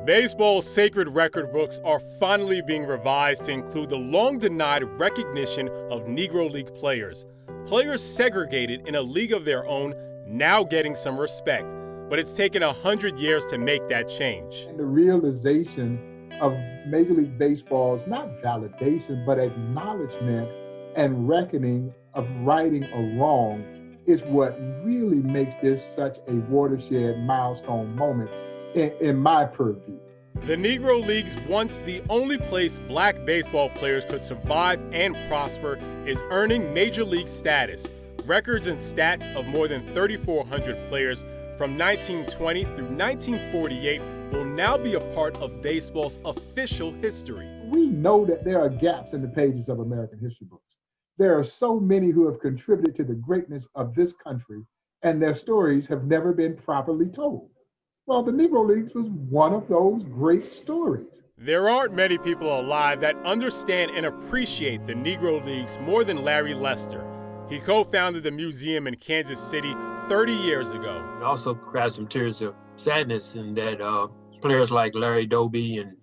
Baseball's sacred record books are finally being revised to include the long-denied recognition of Negro League players. Players segregated in a league of their own, now getting some respect. But it's taken 100 years to make that change. And the realization of Major League Baseball's not validation, but acknowledgement and reckoning of righting a wrong is what really makes this such a watershed milestone moment in my purview. The Negro Leagues, once the only place black baseball players could survive and prosper, is earning major league status. Records and stats of more than 3,400 players from 1920 through 1948 will now be a part of baseball's official history. We know that there are gaps in the pages of American history books. There are so many who have contributed to the greatness of this country, and their stories have never been properly told. Well, the Negro Leagues was one of those great stories. There aren't many people alive that understand and appreciate the Negro Leagues more than Larry Lester. He co-founded the museum in Kansas City 30 years ago. It also cried some tears of sadness in that players like Larry Doby and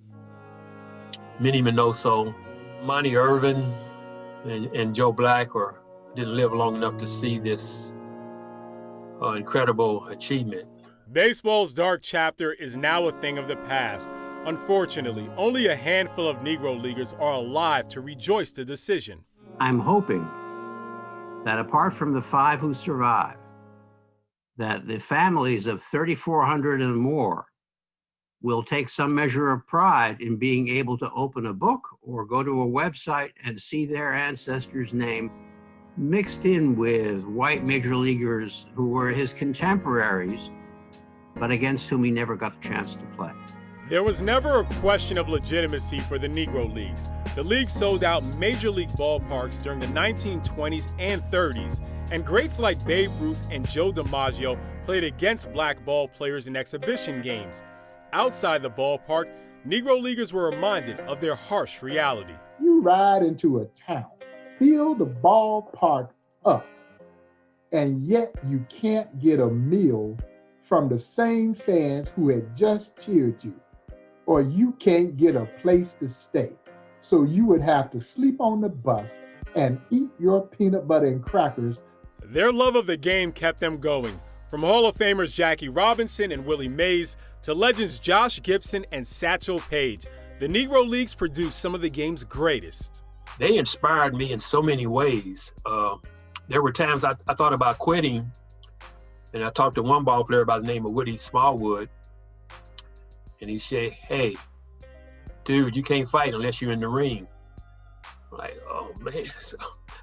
Minnie Minoso, Monty Irvin, and Joe Black didn't live long enough to see this incredible achievement. Baseball's dark chapter is now a thing of the past. Unfortunately, only a handful of Negro Leaguers are alive to rejoice the decision. I'm hoping that apart from the 5 who survive, that the families of 3,400 and more will take some measure of pride in being able to open a book or go to a website and see their ancestors' name mixed in with white major leaguers who were his contemporaries, but against whom he never got the chance to play. There was never a question of legitimacy for the Negro Leagues. The league sold out major league ballparks during the 1920s and 30s, and greats like Babe Ruth and Joe DiMaggio played against black ball players in exhibition games. Outside the ballpark, Negro Leaguers were reminded of their harsh reality. You ride into a town, fill the ballpark up, and yet you can't get a meal from the same fans who had just cheered you, or you can't get a place to stay. So you would have to sleep on the bus and eat your peanut butter and crackers. Their love of the game kept them going. From Hall of Famers Jackie Robinson and Willie Mays to legends Josh Gibson and Satchel Paige, the Negro Leagues produced some of the game's greatest. They inspired me in so many ways. There were times I thought about quitting, and I talked to one ball player by the name of Woody Smallwood, and he said, "Hey, dude, you can't fight unless you're in the ring." I'm like, oh man, so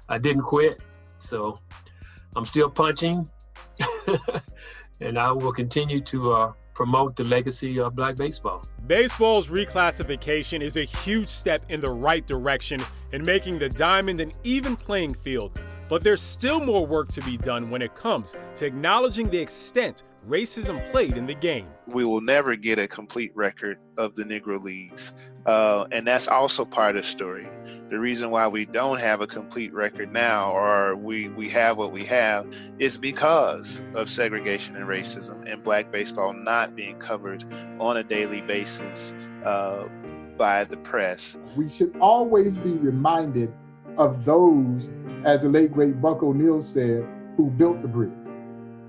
I didn't quit. So I'm still punching, and I will continue to promote the legacy of black baseball. Baseball's reclassification is a huge step in the right direction in making the diamond an even playing field. But there's still more work to be done when it comes to acknowledging the extent racism played in the game. We will never get a complete record of the Negro Leagues, and that's also part of the story. The reason why we don't have a complete record now, or we have what we have, is because of segregation and racism and black baseball not being covered on a daily basis by the press. We should always be reminded of those, as the late great Buck O'Neill said, who built the bridge.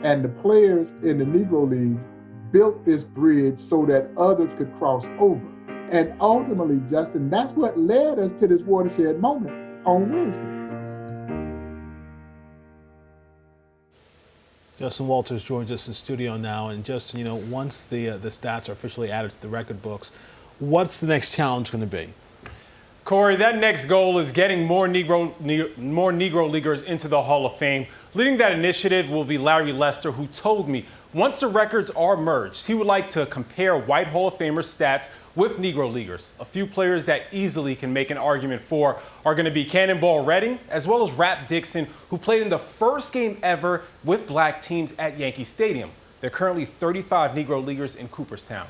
And the players in the Negro Leagues built this bridge so that others could cross over. And ultimately, Justin, that's what led us to this watershed moment on Wednesday. Justin Walters joins us in studio now. And Justin, once the stats are officially added to the record books, what's the next challenge going to be? Corey, that next goal is getting more Negro Leaguers into the Hall of Fame. Leading that initiative will be Larry Lester, who told me once the records are merged, he would like to compare white Hall of Famer stats with Negro Leaguers. A few players that easily can make an argument for are going to be Cannonball Redding, as well as Rap Dixon, who played in the first game ever with black teams at Yankee Stadium. There are currently 35 Negro Leaguers in Cooperstown.